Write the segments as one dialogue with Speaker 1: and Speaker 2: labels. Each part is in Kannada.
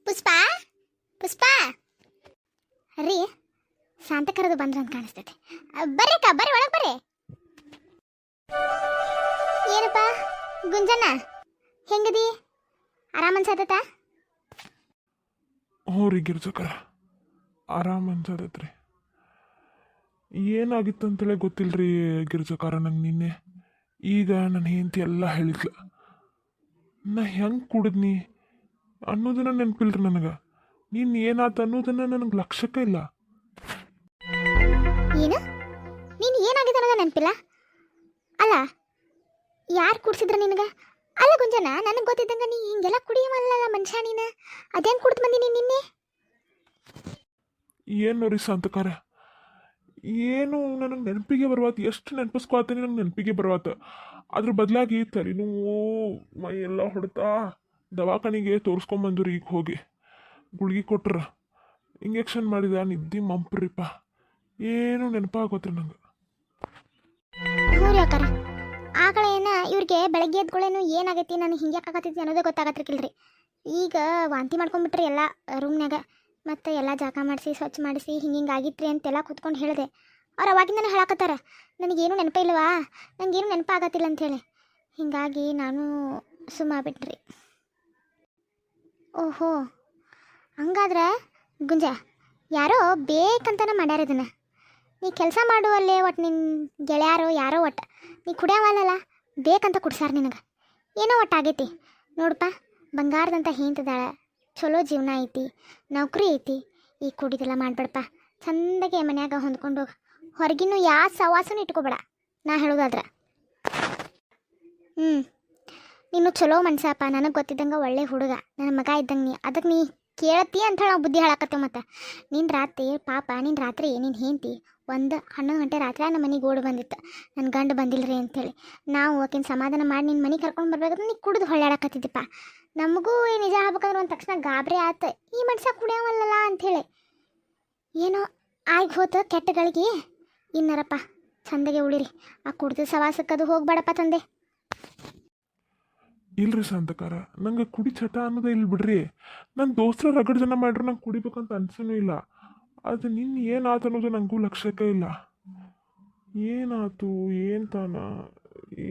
Speaker 1: ಪುಷ್ಪಾ ಪುಷ್ಪಾ ರೀ ಶಾಂತ ಕರೆದು ಬಂದ್ರ ಅಂತ ಕಾಣಿಸ್ತೈತೆ. ಬರ್ರಿ ಅಕ್ಕ ಬರ್ರಿ, ಒಳಗೆ ಬರ್ರಿ. ಏನಪ್ಪ ಗುಂಜಣ್ಣ, ಹೆಂಗದಿ? ಆರಾಮ ಅನ್ಸತ್ತ?
Speaker 2: ಹ್ಞೂ ರೀ ಗಿರ್ಜಕರ, ಆರಾಮ ಅನ್ಸದತ್ರಿ. ಏನಾಗಿತ್ತು ಅಂತೇಳಿ ಗೊತ್ತಿಲ್ಲರಿ ಗಿರ್ಜಕಾರ. ನಂಗೆ ನಿನ್ನೆ ಈಗ ನನ್ನ ಹೆಂಡತಿ ಎಲ್ಲ ಹೇಳಿದ್ಲ. ನಾ ಹೆಂಗೆ ಕುಡಿದ್ನಿ ಅನ್ನೋದನ್ನ ನೆನಪಿಲ್ರಿ ನನಗೆ. ನೀನು ಏನಾತ ಅನ್ನೋದನ್ನ ನನಗೆ ಲಕ್ಷ್ಯಕ್ಕೆ ಇಲ್ಲ.
Speaker 1: ಏನು? ನೀನು ಏನಾಗಿದೆ ಅನ್ನೋದು ನೆನಪಿಲ್ಲ? ಅಲ್ಲ, ಯಾರು ಕುಡ್ಸಿದ್ರ ನಿನಗೆ? ಅಲ್ಲ ಗುಂಜಣ್ಣ, ನನಗೆ ಗೊತ್ತಿದ್ದಂಗೆ ನೀ ಹಿಂಗೆಲ್ಲ ಕುಡಿಯವಲ್ಲ ಮನುಷ್ಯ ನೀನು. ಅದೇನು ಕುಡ್ದು ಬಂದಿ ನೀನು ನಿನ್ನೆ?
Speaker 2: ಏನು ರೀ ಸಂತಕಾರ, ಏನು ನನಗೆ ನೆನಪಿಗೆ ಬರ್ವಾತು. ಎಷ್ಟು ನೆನಪಿಸ್ಕೊತೀನಿ ನಂಗೆ ನೆನಪಿಗೆ ಬರ್ವಾತು. ಅದ್ರ ಬದಲಾಗಿ ತಲೆನೋವು, ಮೈ ಎಲ್ಲ ಹೊಡ್ತಾ ದವಾಖಾನಿಗೆ ತೋರಿಸ್ಕೊಂಬಂದು ರೀ. ಈಗ ಹೋಗಿ ಗುಳ್ಗಿ ಕೊಟ್ರ, ಇಂಜೆಕ್ಷನ್ ಮಾಡಿದ, ನಿದ್ದೆ ಮಂಪ್ರಿಪ್ಪ. ಏನು ನೆನಪಾಗೋತ್ರಿ ನಂಗೆ.
Speaker 1: ಹ್ಞೂ ರೀ ಅಕ್ಕಾರ, ಆಕಳ ಇವ್ರಿಗೆ ಬೆಳಗ್ಗೆ ಎದ್ಗಳೇನು ಏನಾಗೈತಿ, ನನಗೆ ಹಿಂಗೆ ಆಗತ್ತೈತಿ ಅನ್ನೋದೇ ಗೊತ್ತಾಗತ್ತಿರ್ಕಿಲ್ರಿ. ಈಗ ವಾಂತಿ ಮಾಡ್ಕೊಂಡ್ಬಿಟ್ರಿ ಎಲ್ಲ ರೂಮ್ನಾಗ. ಮತ್ತು ಎಲ್ಲ ಜಾಗ ಮಾಡಿಸಿ ಸ್ವಚ್ಛ ಮಾಡಿಸಿ ಹಿಂಗೆ ಆಗಿತ್ರಿ ಅಂತೆಲ್ಲ ಕೂತ್ಕೊಂಡು ಹೇಳಿದೆ. ಅವ್ರು ಅವಾಗಿಂದನೇ ಹೇಳಕತ್ತಾರ ನನಗೇನು ನೆನಪ ಇಲ್ವಾ, ನನಗೇನು ನೆನಪಾಗತ್ತಿಲ್ಲ ಅಂಥೇಳಿ. ಹೀಗಾಗಿ ನಾನು ಸುಮ್ಮಾಗ್ಬಿಟ್ರಿ. ಓಹೋ, ಹಂಗಾದ್ರೆ ಗುಂಜ ಯಾರೋ ಬೇಕಂತನ ಮಾಡ್ಯಾರ ಇದನ್ನು. ನೀ ಕೆಲಸ ಮಾಡುವಲ್ಲೇ ಒಟ್ಟು ನಿನ್ನ ಗೆಳೆಯಾರೋ ಯಾರೋ ಒಟ್ಟು ನೀ ಕುಡಿಯವಲ್ಲ ಬೇಕಂತ ಕುಡ್ಸಾರ ನಿನಗೆ. ಏನೋ ಒಟ್ಟು ಆಗೈತಿ ನೋಡಪ್ಪ. ಬಂಗಾರದಂತ ಹೆಂತದಾಳ, ಚಲೋ ಜೀವನ ಐತಿ, ನೌಕರಿ ಐತಿ. ಈ ಕುಡಿದೆಲ್ಲ ಮಾಡಬೇಡಪ್ಪ. ಚಂದಾಗೆ ಮನ್ಯಾಗ ಹೊಂದ್ಕೊಂಡು ಹೋಗಿ, ಹೊರಗಿನೂ ಯಾವ ಸವಾಸನೂ ಇಟ್ಕೋಬೇಡ. ನಾ ಹೇಳೋದಾದ್ರೆ ನೀನು ಚಲೋ ಮನ್ಸಪ್ಪ. ನನಗೆ ಗೊತ್ತಿದ್ದಂಗೆ ಒಳ್ಳೆ ಹುಡುಗ, ನನ್ನ ಮಗ ಇದ್ದಂಗೆ ನೀ. ಅದಕ್ಕೆ ನೀ ಕೇಳತ್ತಿ ಅಂಥೇಳಿ ನಾವು ಬುದ್ಧಿ ಹೇಳಕತ್ತೇವೆ. ಮತ್ತು ನಿನ್ನ ರಾತ್ರಿ ಪಾಪ, ನಿನ್ನ ರಾತ್ರಿ ನಿನ್ನ ಹೆಂಡತಿ 11 ಗಂಟೆ ರಾತ್ರಿ ನಮ್ಮ ಮನೆಗೆ ಓಡಿ ಬಂದಿತ್ತು, ನನ್ನ ಗಂಡು ಬಂದಿಲ್ಲರಿ ಅಂಥೇಳಿ. ನಾವು ಆಕಿನ ಸಮಾಧಾನ ಮಾಡಿ ನಿನ್ನ ಮನೆಗೆ ಕರ್ಕೊಂಡು ಬರ್ಬೇಕಾದ್ರೆ ನೀ ಕುಡಿದು ಹೊಳ್ಳಾಡಕತ್ತಿದ್ದಪ್ಪ. ನಮಗೂ ನಿಜ ಆಗ್ಬೇಕಂದ್ರೆ ಒಂದು ತಕ್ಷಣ ಗಾಬರಿ ಆಯ್ತು, ಈ ಮನುಷ್ಯ ಕುಡಿಯವಲ್ಲ ಅಂಥೇಳಿ. ಏನೋ ಆಗಿ ಹೋತು ಕೆಟ್ಟಗಳಿಗೆ. ಇನ್ನರಪ್ಪ ಚಂದಗೆ ಉಳಿರಿ. ಆ ಕುಡ್ದು ಸವಾಸಕ್ಕದು ಹೋಗ್ಬೇಡಪ್ಪ ತಂದೆ.
Speaker 2: ಇಲ್ರಿ ಸಂತಕಾರ, ನಂಗೆ ಕುಡಿ ಚಟ ಅನ್ನೋದೇ ಇಲ್ಲ ಬಿಡ್ರಿ. ನನ್ನ ದೋಸ್ತರ ರಗಡ್ ಜನ ಮಾಡ್ರು ನಂಗೆ ಕುಡಿಬೇಕಂತ ಅನ್ಸನೂ ಇಲ್ಲ. ಅದು ನಿನ್ನ ಏನಾಯ್ತು ಅನ್ನೋದು ನನಗೂ ಲಕ್ಷ್ಯಕ್ಕೆ ಇಲ್ಲ. ಏನಾಯ್ತು ಏನು ತಾನ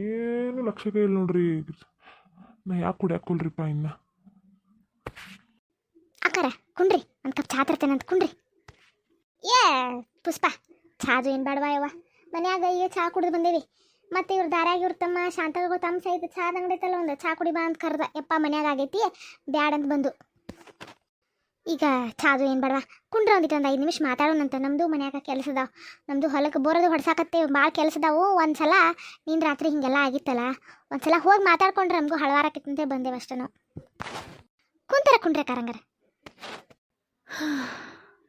Speaker 2: ಏನು ಲಕ್ಷ್ಯಕ್ಕೆ ಇಲ್ಲ ನೋಡ್ರಿ. ನಾ ಯಾಕೆ ಕುಡಿಯಾಕೊಲ್ರಿಪ್ಪ ಇನ್ನು.
Speaker 1: ಅಕ್ಕಾರ ಕುಂಡ್ರಿ, ಒಂದು ಕಪ್ ಚಾ ತರ್ತೇನೆ ಅಂತ ಕುಂಡ್ರಿ. ಏ ಪುಷ್ಪ, ಚಾದು ಏನು ಬೇಡವಾ ಯವ್ವ, ಮನ್ಯಾಗ ಈಗ ಚಾ ಕುಡಿದು ಬಂದೇವಿ. ಮತ್ತು ಇವ್ರ ದಾರ್ಯಾಗ ಇವ್ರ ತಮ್ಮ ಶಾಂತಗೋ ತಮ್ಮ ಸಹಿತ ಚಾದ ಅಂಗಡಿ ಐತಲ್ಲ ಒಂದು, ಚಾ ಕುಡಿ ಬಾ ಅಂತ ಕರೆದ. ಯಪ್ಪ ಮನ್ಯಾಗ ಆಗೈತಿ ಬ್ಯಾಡ ಅಂತ ಬಂದು. ಈಗ ಚಾದು ಏನು ಬೇಡವಾ, ಕುಂಡ್ರ ಒಂದಿಟ್ಟು ಒಂದು 5 ನಿಮಿಷ ಮಾತಾಡೋಣಂತ. ನಮ್ಮದು ಮನ್ಯಾಗ ಕೆಲಸ ಅದಾವ, ನಮ್ಮದು ಹೊಲಕ್ಕೆ ಬೋರೋದು ಹೊಡ್ಸಾಕತ್ತೇವೆ, ಭಾಳ ಕೆಲಸ ಅದಾವು. ಒಂದು ಸಲ ನೀನು ರಾತ್ರಿ ಹಿಂಗೆಲ್ಲ ಆಗಿತ್ತಲ್ಲ, ಒಂದು ಸಲ ಹೋಗಿ ಮಾತಾಡ್ಕೊಂಡ್ರೆ ನಮಗೂ ಹಳವಾರಕ್ಕಿತ್ತಂತೆ ಬಂದೇವೆ ಅಷ್ಟೇ ನಾವು. ಕುಂಡ್ರೆ ಕಾರಂಗಾರ.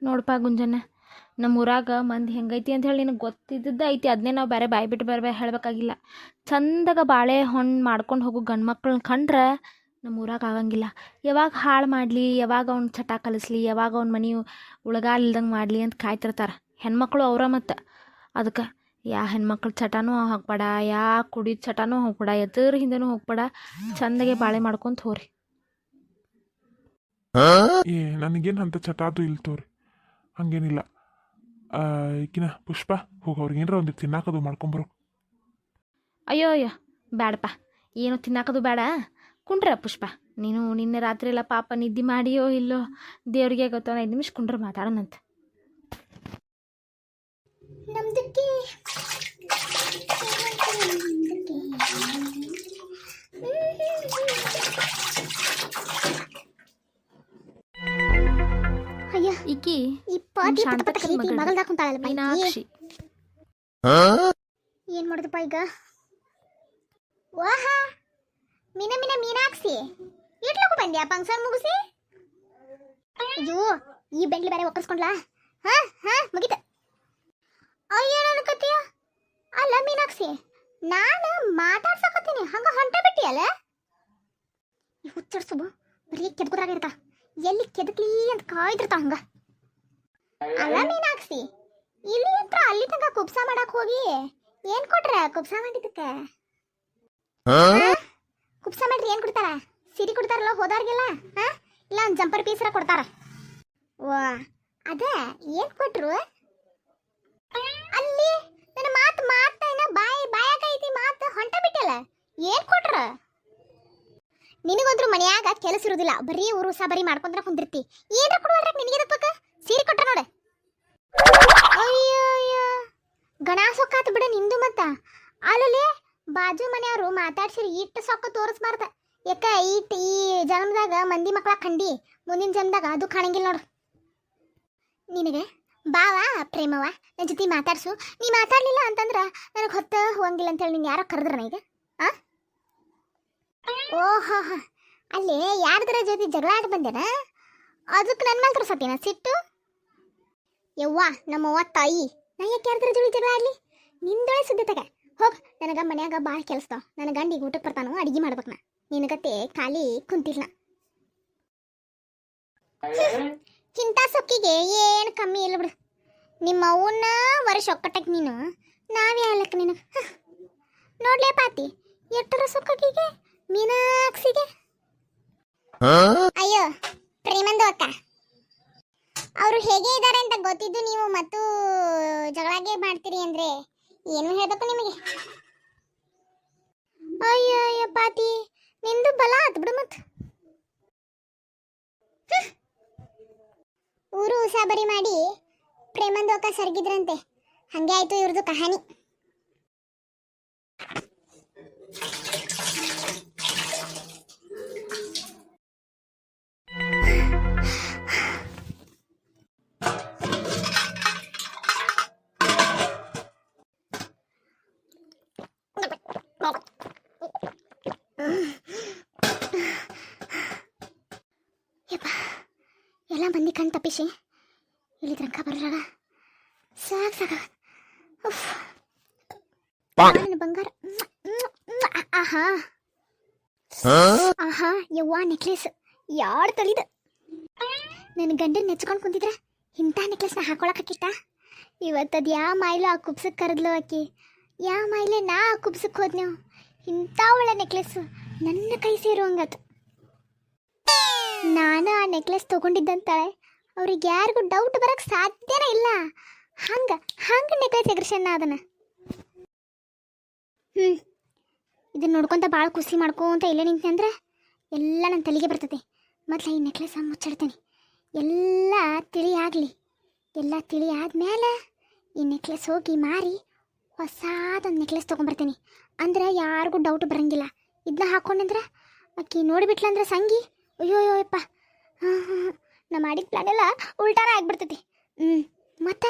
Speaker 3: ನೋಡಪ್ಪ ಗುಂಜಣ್ಣ, ನಮ್ಮ ಊರಾಗ ಮಂದಿ ಹೆಂಗೈತಿ ಅಂತ ಹೇಳಿ ನಿನಗೆ ಗೊತ್ತಿದ್ದದ್ದು ಐತಿ. ಅದನ್ನೇ ನಾವು ಬೇರೆ ಬಾಯಿ ಬಿಟ್ಟು ಬೇರೆ ಹೇಳಬೇಕಾಗಿಲ್ಲ. ಚಂದಾಗ ಬಾಳೆಹಣ್ಣು ಮಾಡ್ಕೊಂಡು ಹೋಗೋ ಗಂಡು ಮಕ್ಕಳನ್ನ ಕಂಡ್ರೆ ನಮ್ಮ ಊರಾಗ ಆಗಂಗಿಲ್ಲ. ಯಾವಾಗ ಹಾಳು ಮಾಡಲಿ, ಯಾವಾಗ ಅವ್ನ ಚಟ ಕಲಿಸ್ಲಿ, ಯಾವಾಗ ಅವ್ನ ಮನೆ ಉಳಗಾಲ ಇಲ್ದಂಗೆ ಮಾಡಲಿ ಅಂತ ಕಾಯ್ತಿರ್ತಾರೆ ಹೆಣ್ಮಕ್ಳು ಅವರ. ಮತ್ತು ಅದಕ್ಕೆ ಯಾ ಹೆಣ್ಮಕ್ಳ ಚಟನೂ ಹೋಗ್ಬೇಡ, ಯಾ ಕುಡಿದ ಚಟನೂ ಹೋಗ್ಬೇಡ, ಎದ್ರ ಹಿಂದೆನೂ ಹೋಗ್ಬೇಡ. ಚಂದಾಗೆ ಬಾಳೆ ಮಾಡ್ಕೊಂತ ಹೋರಿ.
Speaker 2: ಏ ನನಗೇನು ಅಂತ ಚಟ ಅದು ಇಲ್ಲ ತೋರಿ, ಹಂಗೇನಿಲ್ಲ. ಈಗಿನ ಪುಷ್ಪ ಹೋಗಿ ಅವ್ರಿಗೆ ಏನಾರ ಒಂದು ತಿನ್ನಾಕದು ಮಾಡ್ಕೊಂಬರು.
Speaker 3: ಅಯ್ಯೋ ಬೇಡಪ್ಪ, ಏನು ತಿನ್ನಾಕೋದು ಬೇಡ. ಕುಂಡ್ರ ಪುಷ್ಪ, ನೀನು ನಿನ್ನೆ ರಾತ್ರಿ ಎಲ್ಲ ಪಾಪ ನಿದ್ದೆ ಮಾಡಿಯೋ ಇಲ್ಲೋ ದೇವ್ರಿಗೆ ಗೊತ್ತೋ. 5 ನಿಮಿಷ ಕುಂಡ್ರೆ ಮಾತಾಡೋಣಂತ.
Speaker 1: ನಮ್ದಕ್ಕೆ ಅಯ್ಯ
Speaker 3: ಈಕಿ
Speaker 1: ಮಗಲ್ದಾಗ ಕುಂತಾಳಲ್ಲ
Speaker 3: ಮೀನಾಕ್ಷಿ.
Speaker 1: ಏನ್ ಮಾಡುದಪ್ಪ ಈಗ? ವಾಹ ಮೀನಾಕ್ಷಿ, ಇಟ್ಲಕ್ಕೂ ಬಂದ್ಯಾ ಫಂಕ್ಷನ್ ಮುಗಿಸಿ? ಅಯ್ಯೋ, ಈ ಬೆಂಡ್ಲಿ ಬೇರೆ ಒಕ್ಕರ್ಸ್ಕೊಂಡ್ಲಾ? ಮುಗಿತ. ಅಯ್ಯೋ ನನ್ನ ಕತ್ತಿಯ. ಅಲ್ಲ ಮೀನಾಕ್ಷಿ, ನಾನು ಮಾತಾಡ್ಸಕತ್ತೀನಿ, ಹಂಗ ಹೊಂಟ ಬಿಟ್ಟಿಯಲ್ಲ? ಹುಚ್ಚಡ್ಸು ಬರೀ ಕೆದ್ಕುರಾಗಿರ್ತ, ಎಲ್ಲಿ ಕೆದಕ್ಲಿ ಅಂತ ಕಾಯ್ದಿರ್ತಾವ ಹಂಗ. ಅಲ್ಲ ಮೀನಾಕ್ಷಿ, ಇಲ್ಲಿ ಹತ್ರ ಅಲ್ಲಿ ತನಕ ಕುಬ್ಸ ಮಾಡಕ್ ಹೋಗಿ ಏನ್ ಕೊಟ್ರ? ಕುಬ್ಸ ಮಾಡಿದ್ದಕ್ಕೆ ಕುಬ್ಸ ಮಾಡ್ರಿ ಏನ್ ಕೊಡ್ತಾರ? ಸಿರಿ ಕೊಡ್ತಾರಲ್ಲ ಹೋದಾರ್ಗೆಲ್ಲ. ಇಲ್ಲ ಒಂದು ಜಂಪರ್ ಪೀಸರ ಕೊಡ್ತಾರ. ವಾ ಅದ ಏನು ಕೊಟ್ರು ಅಲ್ಲಿ? ನನ್ನ ಮಾತು ಏನ ಬಾಯಾಗೈತಿ, ಮಾತು ಹೊಂಟ ಬಿಟ್ಟಲ್ಲ. ಏನು ಕೊಟ್ರ? ನಿನಗೊಂದ್ರು ಮನ್ಯಾಗ ಕೆಲಸ ಇರುದಿಲ್ಲ, ಬರೀ ಉರುಸ ಬರೀ ಮಾಡ್ಕೊಂಡ್ರ ಕುಂದಿರ್ತಿ. ಏನ್ರ ಕೊಡುವಲ್ರ ನಿನಗೆ ಪಕ್ಕ ಸೀರೆ ಕೊಟ್ರ ನೋಡ. ಅಯ್ಯಯ್ಯ ಗಣ ಸೊಕ್ಕಾತು ಬಿಡ ನಿಂದು. ಮತ್ತ ಅಲ್ಲೇ ಬಾಜು ಮನೆಯವರು ಮಾತಾಡ್ಸಿರಿ ಇಟ್ಟು ಸೊಕ್ಕ ತೋರಿಸ್ಬಾರ್ದ. ಯಾಕ ಈ ಜನ್ಮದಾಗ ಮಂದಿ ಮಕ್ಕಳ ಕಂಡಿ, ಮುಂದಿನ ಜನ್ಮದಾಗ ಅದು ಕಾಣಂಗಿಲ್ಲ ನೋಡು. ನಿನಗೆ ಬಾವ ಪ್ರೇಮವ ನನ್ನ ಜೊತೆ ಮಾತಾಡ್ಸು. ನೀ ಮಾತಾಡ್ಲಿಲ್ಲ ಅಂತಂದ್ರ ನನಗೆ ಹೊತ್ತ ಹೋಗಂಗಿಲ್ಲ ಅಂತೇಳಿ ನೀನು ಯಾರೋ ಕರೆದ್ರನ ಈಗ? ಆ ಓಹೋ ಅಲ್ಲೇ ಯಾರ್ದರ ಜೊತೆ ಜಗಳ ಆಡಿ ಬಂದೇನ? ಅದಕ್ಕೆ ನನ್ನ ಮೇಲೆ ತೋರ್ಸತ್ತೀನ ಸಿಟ್ಟು? ಯವ್ವ ನಮ್ಮವ್ವ ತಾಯಿ, ನಾ ಯಾಕೆ ಯಾರ್ದರ ಜೋಡಿ ಜಗಳ ಆಡ್ಲಿ? ನಿಂದೊಳೆ ಸುದ್ದಿ ತಗ ಹೋಗ. ನನಗ ಮನ್ಯಾಗ ಭಾಳ ಕೆಲಸದಾವ. ನನ್ನ ಗಂಡಿಗೆ ಊಟಕ್ಕೆ ಬರ್ತಾನು, ಅಡಿಗೆ ಮಾಡ್ಬೇಕು. ನಾ ನಿನಗತ್ತೆ ಖಾಲಿ ಕುಂತಿಲ್ಲ. ಇಂಥ ಸೊಕ್ಕಿಗೆ ಏನು ಕಮ್ಮಿ ಇಲ್ಲ ಬಿಡು. ನಿಮ್ಮ ಅವನ್ನ ವರ್ಷ ಒಕ್ಕಟ್ಟಕ್ಕೆ ನೀನು ನಾವೇ ಹೇಳಕ್ಕೆ ನಿನಗೆ ನೋಡ್ಲೇ ಪಾತಿ ಎಟ್ಟರ ಸೊಕ್ಕಿಗೆ ಮೀನಾಕ್ಷಿಗೆ. ಅಯ್ಯೋ ಪ್ರೇಮಂದು ಅಕ್ಕ, ಅವರು ಹೇಗೆ ಇದ್ದಾರೆ ಅಂತ ಗೊತ್ತಿದ್ದು ನೀವು ಮತ್ತು ಜಗಳಾಗೆ ಮಾಡ್ತೀರಿ ಅಂದ್ರೆ ಏನು ಹೇಳ್ಬೇಕು ನಿಮಗೆ? ಅಯ್ಯೋ ಅಯ್ಯೋ ಪಾತಿ ನಿಂದು ಬಲ ಆತ್ ಬಿಡು. ಮತ್ ಊರು ಉಸಾಬರಿ ಮಾಡಿ ಪ್ರೇಮಂದೋಕ ಸರ್ಗಿದ್ರಂತೆ. ಹಂಗೆ ಆಯ್ತು ಇವ್ರದ್ದು ಕಹಾನಿ. ಎಲ್ಲ ಮಂದಿ ಕಣ್ ತಪ್ಪಿಸಿ ಇಲ್ಲಿ ತನಕ ಬರೋರಾಗ ಸಾಕು ನನ್ನ ಬಂಗಾರ. ಆಹಾ ಆಹಾ ಯವ್ವ ನೆಕ್ಲೆಸ್ ಯಾರು ತಳಿದ? ನನ್ನ ಗಂಡನ ನೆಚ್ಕೊಂಡು ಕುಂತಿದ್ರ ಇಂಥ ನೆಕ್ಲೆಸ್ನ ಹಾಕೊಳಕಿತ್ತ? ಇವತ್ತದು ಯಾವ ಮಾಯಿಲು ಆ ಕುಬ್ಸಕ್ಕೆ ಕರೆದ್ಲು ಆಕಿ, ಯಾವ ಮಾಯಿಲೆ ನಾ ಆ ಕುಬ್ಸಕ್ಕೆ ಹೋದ್ನೇವು. ಇಂಥ ಒಳ್ಳೆ ನೆಕ್ಲೆಸ್ಸು ನನ್ನ ಕೈ ಸೇರುವಂಗತ್ತು. ನಾನು ಆ ನೆಕ್ಲೆಸ್ ತೊಗೊಂಡಿದ್ದಂತಾಳೆ ಅವ್ರಿಗೆ ಯಾರಿಗೂ ಡೌಟ್ ಬರೋಕ್ಕೆ ಸಾಧ್ಯನೇ ಇಲ್ಲ. ಹಂಗೆ ನೆಕ್ಲೆಸ್ ಎಗ್ರಿಷನ್ನ ಅದನ್ನು ಇದನ್ನ ನೋಡ್ಕೊತ ಭಾಳ ಖುಷಿ ಮಾಡ್ಕೊಂತ ಇಲ್ಲೇ ನಿಂತೆ ಅಂದ್ರೆ ಎಲ್ಲ ನನ್ನ ತಲೆಗೆ ಬರ್ತದೆ. ಮೊದಲು ಈ ನೆಕ್ಲೆಸ್ ಮುಚ್ಚಿಡ್ತೇನೆ, ಎಲ್ಲ ತಿಳಿ ಆಗಲಿ. ಎಲ್ಲ ತಿಳಿ ಆದಮೇಲೆ ಈ ನೆಕ್ಲೆಸ್ ಹೋಗಿ ಮಾರಿ ಹೊಸದೊಂದು ನೆಕ್ಲೆಸ್ ತೊಗೊಂಬರ್ತೀನಿ. ಅಂದ್ರೆ ಯಾರಿಗೂ ಡೌಟ್ ಬರೋಂಗಿಲ್ಲ. ಇದನ್ನ ಹಾಕ್ಕೊಂಡ್ರೆ ಅಕ್ಕಿ ನೋಡಿಬಿಟ್ಲಂದ್ರೆ ಸಂಗಿ ಅಯ್ಯೋ ಅಯ್ಯೋಯಪ್ಪ ನಾ ಮಾಡಿದ ಪ್ಲಾನ್ ಎಲ್ಲ ಉಲ್ಟಾನ ಆಗ್ಬಿಡ್ತೈತಿ. ಮತ್ತು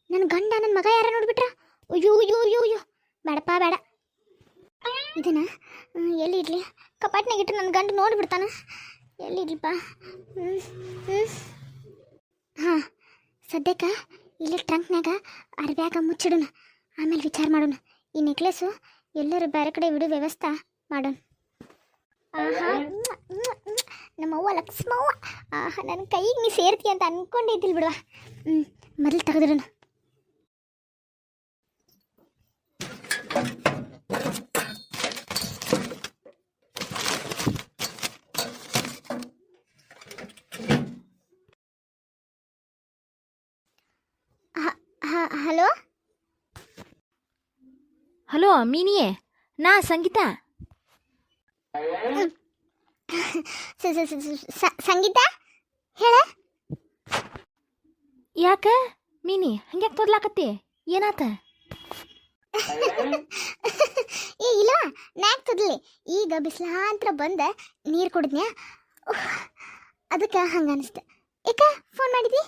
Speaker 1: ನನ್ನ ಗಂಡ ನನ್ನ ಮಗ ಯಾರ ನೋಡಿಬಿಟ್ರ ಅಯ್ಯೋ ಅಯ್ಯೋ ಅಯ್ಯೋ ಅಯ್ಯೋ ಬೇಡಪ್ಪ ಬೇಡ. ಇದನ್ನು ಎಲ್ಲಿ ಇಡ್ಲಿ? ಕಪಾಟ್ನಾಗ ಇಟ್ಟು ನನ್ನ ಗಂಡ ನೋಡಿಬಿಡ್ತಾನ. ಎಲ್ಲಿ ಇಡ್ಲಿಪ್ಪ? ಹಾಂ ಸದ್ಯಕ್ಕೆ ಇಲ್ಲಿ ಟ್ರಂಕ್ನಾಗ ಅರ್ಬ್ಯಾಗ ಮುಚ್ಚಿಡೋಣ, ಆಮೇಲೆ ವಿಚಾರ ಮಾಡೋಣ. ಈ ನೆಕ್ಲೆಸ್ಸು ಎಲ್ಲರೂ ಬೇರೆ ಕಡೆ ಬಿಡೋ ವ್ಯವಸ್ಥೆ ಮಾಡೋಣ. ಆಹಾ ನಮ್ಮವ್ವ ಲಕ್ಷ್ಮವ್ವ, ಆಹಾ ನನ್ನ ಕೈಗೆ ನೀ ಸೇರ್ತಿ ಅಂತ ಅನ್ಕೊಂಡಿದ್ದಿಲ್ಲ ಬಿಡುವ. ಮೊದಲು ತೆಗೆದಿಡೋಣ. ಹಲೋ
Speaker 3: ಹಲೋ ಮೀನಿಯೇ, ನಾ ಸಂಗೀತಾ.
Speaker 1: ಸಂಗೀತ ಹೇಳ.
Speaker 3: ಯಾಕ ಮೀನಿ ಹಂಗ್ಯಾಕೆ ತೊದ್ಲಾಕತ್ತಿ? ಏನಾತ?
Speaker 1: ಏ ಇಲ್ಲ ನಾಕ್ ತೊದ್ಲಿ. ಈಗ ಬಿಸಿಲಾಂತರ ಬಂದ ನೀರು ಕುಡಿದ್ನ್ಯಾ, ಅದಕ್ಕೆ ಹಂಗೆ ಅನಿಸ್ತ. ಏಕ ಫೋನ್ ಮಾಡಿದಿ?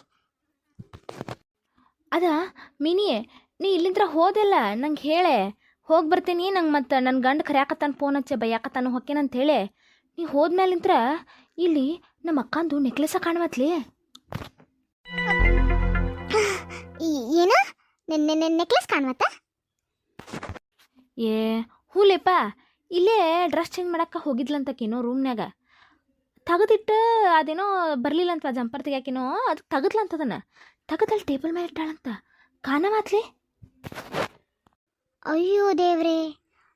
Speaker 3: ಅದ ಮಿನಿಯೇ, ನೀ ಇಲ್ಲಿಂದ್ರ ಹೋದೆಲ್ಲ ನಂಗೆ ಹೇಳೆ ಹೋಗಿ ಬರ್ತೀನಿ. ನಂಗೆ ಮತ್ತು ನನ್ನ ಗಂಡ ಕರ್ಯಾಕತ್ತಾನ, ಫೋನ್ ಹಚ್ಚೆ ಬೈಯಾಕತ್ತಾನು ಹೊಕ್ಕೇನಂತ ಹೇಳಿ. ನೀ ಹೋದ್ಮೇಲಿಂತ್ರ ಇಲ್ಲಿ ನಮ್ಮ ಅಕ್ಕಂದು ನೆಕ್ಲೆಸ ಕಾಣವತ್ಲಿ.
Speaker 1: ಏನು ನೆಕ್ಲೆಸ್ ಕಾಣುವತ್ತ?
Speaker 3: ಏ ಹೂಲೆಪ್ಪ, ಇಲ್ಲೇ ಡ್ರೆಸ್ ಚೇಂಜ್ ಮಾಡಕ್ಕೆ ಹೋಗಿದ್ಲಂತಕೇನೋ ರೂಮ್ನಾಗ. ತೆಗೆದಿಟ್ಟು ಅದೇನೋ ಬರಲಿಲ್ಲ ಅಂತ ಜಂಪರ್ ತೆಗ್ಯಾಕೇನೋ, ಅದು ತೆಗದ್ಲಂತದನ್ನ ತೆಗದಲ್ಲಿ ಟೇಬಲ್ ಮೇಲೆ ಇಟ್ಟಾಳಂತ ಕಾಣವಾತ್ಲಿ.
Speaker 1: ಅಯ್ಯೋ ದೇವ್ರೆ,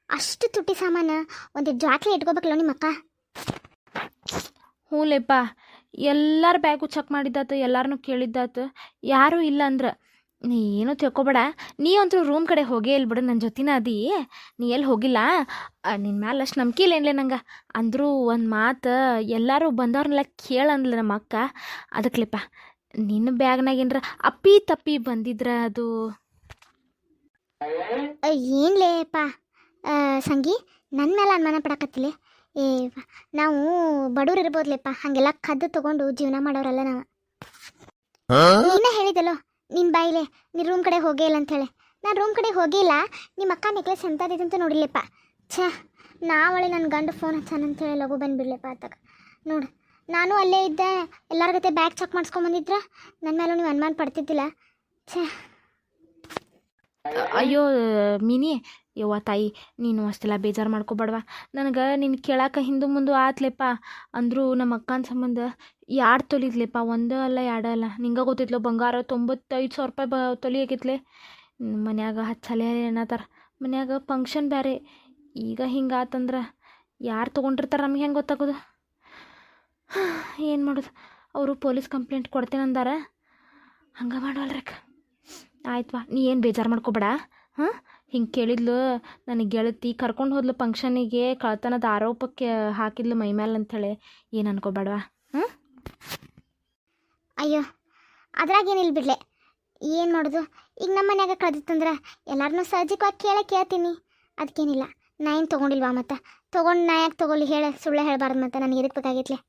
Speaker 1: ಅಷ್ಟು ತುಟ್ಟಿ ಸಾಮಾನು ಒಂದು ಜಾಕ್ಲೆ ಇಟ್ಕೋಬೇಕಲ್ಲ ನಿಮ್ಮ ಅಕ್ಕ.
Speaker 3: ಹೂಲೆಪ್ಪ, ಎಲ್ಲರ ಬ್ಯಾಗು ಚೆಕ್ ಮಾಡಿದ್ದಾತು, ಎಲ್ಲರನ್ನೂ ಕೇಳಿದ್ದಾತು, ಯಾರೂ ಇಲ್ಲ ಅಂದ್ರೆ ನೀ ಏನೂ ತಿಳ್ಕೊಬೇಡ. ನೀ ಅಂತೂ ರೂಮ್ ಕಡೆ ಹೋಗೇ ಇಲ್ಲ ಬಿಡು, ನನ್ನ ಜೊತಿನ ಅದಿ, ನೀ ಎಲ್ಲಿ ಹೋಗಿಲ್ಲ. ನಿನ್ನ ಮ್ಯಾಲೆ ಅಷ್ಟು ನಂಬಿಕೆ ಇಲ್ಲೇನ್ಲೆ ನಂಗೆ. ಅಂದರೂ ಒಂದು ಮಾತು, ಎಲ್ಲರೂ ಬಂದವ್ರನ್ನೆಲ್ಲ ಕೇಳಂದ್ಲ ನಮ್ಮ ಅಕ್ಕ, ಅದಕ್ಲೆಪ್ಪ ನಿನ್ನ ಬ್ಯಾಗ್ನಾಗೇನ್ರ ಅಪ್ಪಿ ತಪ್ಪಿ ಬಂದಿದ್ರ ಅದು
Speaker 1: ಏನ್ಲೇಪ್ಪ ಸಂಗಿ, ನನ್ನ ಮೇಲೆ ಅನುಮಾನ ಪಡಕತ್ತಿಲ್ಲ. ಏ ನಾವು ಬಡವ್ರು ಇರ್ಬೋದ್ಲೇಪ್ಪ, ಹಾಗೆಲ್ಲ ಕದ್ದು ತಗೊಂಡು ಜೀವನ ಮಾಡೋರಲ್ಲ ನಾವು. ನೀನೇ ಹೇಳಿದಲ್ಲೋ ನಿನ್ನ ಬಾಯಿಲೆ ನೀ ರೂಮ್ ಕಡೆ ಹೋಗೇ ಇಲ್ಲ ಅಂಥೇಳಿ. ನಾನು ರೂಮ್ ಕಡೆ ಹೋಗಿಲ್ಲ, ನಿಮ್ಮ ಅಕ್ಕ ನೆಕ್ಲೆಸ್ ಎಂಥದಿದಂತ ನೋಡಿಲ್ಲಪ್ಪ. ಛೇ, ನಾವಳೆ ನನ್ನ ಗಂಡು ಫೋನ್ ಹಚ್ಚಾನಂತೇಳಿ ಲಘು ಬಂದುಬಿಡ್ಲಪ್ಪ ಆತಾಗ. ನೋಡು, ನಾನು ಅಲ್ಲೇ ಇದ್ದೆ, ಎಲ್ಲರ ಜೊತೆ ಬ್ಯಾಗ್ ಚೆಕ್ ಮಾಡಿಸ್ಕೊಂಬಂದಿದ್ರ ನನ್ನ ಮೇಲೂ ನೀವು ಅನುಮಾನ ಪಡ್ತಿದ್ದಿಲ್ಲ. ಛೇ,
Speaker 3: ಅಯ್ಯೋ ಮಿನಿ, ಯವ್ವ ತಾಯಿ, ನೀನು ಅಷ್ಟೆಲ್ಲ ಬೇಜಾರು ಮಾಡ್ಕೊಬೇಡವಾ. ನನಗೆ ನಿನ್ನ ಕೇಳಾಕ ಹಿಂದೆ ಮುಂದೆ ಆತ್ಲೆಪ್ಪ. ಅಂದರೂ ನಮ್ಮ ಅಕ್ಕನ ಸಂಬಂಧ 2 ತೊಲಿದ್ಲೆಪ್ಪ, 1 ಅಲ್ಲ 2 ಅಲ್ಲ. ನಿಂಗೆ ಗೊತ್ತಿತ್ಲೋ, ಬಂಗಾರ 95,000 ರೂಪಾಯಿ ತೊಲಿ ಆಗೈತ್ಲೆ. ಮನ್ಯಾಗ ಹಚ್ಚಲೆ ಏನತ್ತಾರ, ಮನ್ಯಾಗ ಫಂಕ್ಷನ್ ಬೇರೆ. ಈಗ ಹಿಂಗೆ ಆತಂದ್ರೆ ಯಾರು ತೊಗೊಂಡಿರ್ತಾರೆ, ನಮ್ಗೆ ಹೆಂಗೆ ಗೊತ್ತಾಗೋದು? ಏನು ಮಾಡೋದು? ಅವರು ಪೊಲೀಸ್ ಕಂಪ್ಲೇಂಟ್ ಕೊಡ್ತೇನಂದಾರ. ಹಂಗೆ ಮಾಡೋಲ್ರಕ್ಕ. ಆಯ್ತವಾ, ನೀ ಏನು ಬೇಜಾರು ಮಾಡ್ಕೊಬೇಡ. ಹಾಂ, ಹಿಂಗೆ ಕೇಳಿದ್ಲು ನನಗೆ ಗೆಳತಿ, ಕರ್ಕೊಂಡು ಹೋದ್ಲು ಫಂಕ್ಷನಿಗೆ, ಕಳ್ತನದ ಆರೋಪಕ್ಕೆ ಹಾಕಿದ್ಲು ಮೈಮೇಲೆ ಅಂಥೇಳಿ. ಏನು ಅನ್ಕೋಬೇಡವಾ? ಹ್ಞೂ,
Speaker 1: ಅಯ್ಯೋ ಅದ್ರಾಗೇನಿಲ್ಲ ಬಿಡ್ಲೆ. ಏನು ಮಾಡೋದು? ಈಗ ನಮ್ಮ ಮನ್ಯಾಗ ಕಳೆದಿತ್ತಂದ್ರೆ ಎಲ್ಲರನ್ನೂ ಸಹಜವಾಗಿ ಕೇಳ್ತೀನಿ. ಅದಕ್ಕೇನಿಲ್ಲ. ನಾ ಏನು ತೊಗೊಂಡಿಲ್ವಾ? ಮತ್ತು ತೊಗೊಂಡು ನಾ ಯಾಕೆ ತೊಗೊಳ್ಳಿ ಸುಳ್ಳು ಹೇಳಬಾರ್ದು. ಮತ್ತು ನನಗೆ ಎದಕ್ಕೆ ಬೇಕಾಗಿತ್ಲೆ?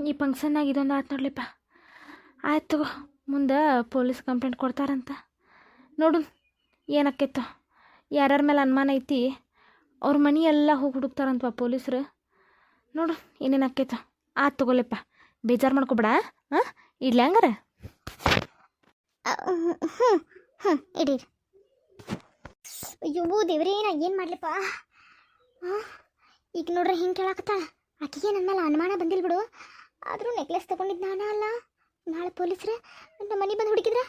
Speaker 3: ಈ ಫಂಕ್ಷನ್ನಾಗ ಇದೊಂದು ಆಯ್ತು ನೋಡ್ಲಿಪ್ಪ. ಆಯ್ತು ತಗೋ, ಮುಂದೆ ಪೊಲೀಸ್ ಕಂಪ್ಲೇಂಟ್ ಕೊಡ್ತಾರಂತ. ನೋಡು ಏನಾಕೈತೋ. ಯಾರ್ಯಾರ ಮೇಲೆ ಅನುಮಾನ ಐತಿ ಅವ್ರ ಮನೆ ಎಲ್ಲ ಹೋಗಿ ಹುಡುಕ್ತಾರಂತವ ಪೊಲೀಸರು. ನೋಡು ಏನೇನು ಆಕೈತೋ. ಆಯ್ತು ತಗೋಲೆಪ್ಪ, ಬೇಜಾರು ಮಾಡ್ಕೊಬೇಡ. ಹಾಂ, ಇಡ್ಲಿ ಹಂಗಾರೆ.
Speaker 1: ಹ್ಞೂ ಹ್ಞೂ, ಇಡೀ. ಅಯ್ಯೋ ದೇವ್ರೇ, ನಾ ಏನು ಮಾಡ್ಲಿಪ್ಪ? ಹಾಂ, ಈಗ ನೋಡ್ರಿ ಹಿಂಗೆ ಕೇಳಾಕತ್ತಾಳ. ಆಕೆಗೆ ನನ್ನ ಮೇಲೆ ಅನುಮಾನ ಬಂದಿಲ್ಲ ಬಿಡು. ಆದರೂ ನೆಕ್ಲೆಸ್ ತೊಗೊಂಡಿದ್ದು ನಾನ ಅಲ್ಲ. ನಾಳೆ ಪೊಲೀಸ್ರೆ ನಮ್ಮ ಮನೆ ಬಂದು ಹುಡುಕಿದ್ರೆ,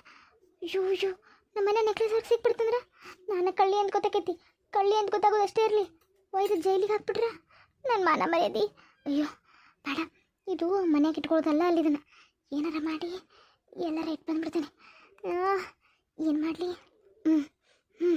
Speaker 1: ಅಯ್ಯೋ ನಮ್ಮ ಮನೆ ನೆಕ್ಲೆಸ್ ಅವ್ರಿಗೆ ಸಿಕ್ಬಿಡ್ತಂದ್ರೆ ನಾನು ಕಳ್ಳಿ ಅಂತ ಗೊತ್ತಾಕೈತಿ. ಕಳ್ಳಿ ಅಂತ ಗೊತ್ತಾಗೋದು ಅಷ್ಟೇ ಇರಲಿ, ಒಯ್ದು ಜೈಲಿಗೆ ಹಾಕ್ಬಿಟ್ರೆ ನನ್ನ ಮಾನ ಮರ್ಯಾದಿ. ಅಯ್ಯೋ ಬೇಡ, ಇದು ಮನೆಯಾಗ ಇಟ್ಕೊಳ್ಳೋದಲ್ಲ. ಅಲ್ಲಿ ಇದನ್ನು ಏನಾರ ಮಾಡಿ ಎಲ್ಲರ ಇಟ್ಟು ಬಂದ್ಬಿಡ್ತೇನೆ. ಏನು ಮಾಡಲಿ? ಹ್ಞೂ ಹ್ಞೂ